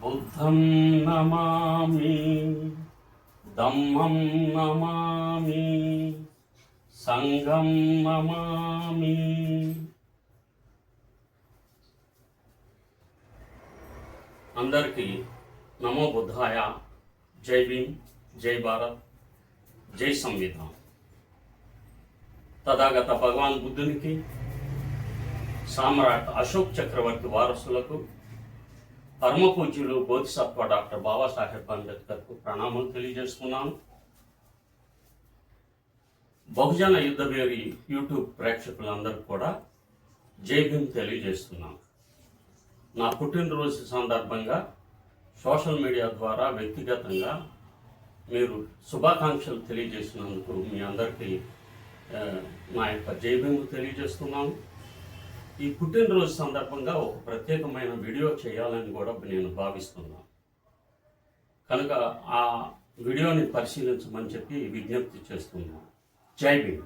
బుద్ధం నమామి, ధమ్మం నమామి, సంఘం నమామి. అందరికీ నమో బుద్ధాయ. జై భీమ్, జై భారత్, జై సంవిధాన్. తథాగత భగవాన్ బుద్ధునికి, సామ్రాట్ అశోక్ చక్రవర్తి వారసులకు, పరమ పూజ్యులు బోధిసత్వ డాక్టర్ బాబాసాహెబ్ అంబేద్కర్కు ప్రణామాలు తెలియజేస్తున్నాను. బహుజన యుద్ధభేరి యూట్యూబ్ ప్రేక్షకులందరూ కూడా జై భీమ్ తెలియజేస్తున్నాను. నా పుట్టినరోజు సందర్భంగా సోషల్ మీడియా ద్వారా వ్యక్తిగతంగా మీరు శుభాకాంక్షలు తెలియజేసినందుకు మీ అందరికీ నా యొక్క జై భీమ్ తెలియజేస్తున్నాను. ఈ పుట్టినరోజు సందర్భంగా ఒక ప్రత్యేకమైన వీడియో చేయాలని కూడా నేను భావిస్తున్నాను. కనుక ఆ వీడియోని పరిశీలించమని చెప్పి విజ్ఞప్తి చేస్తున్నాను. జై భీమ్.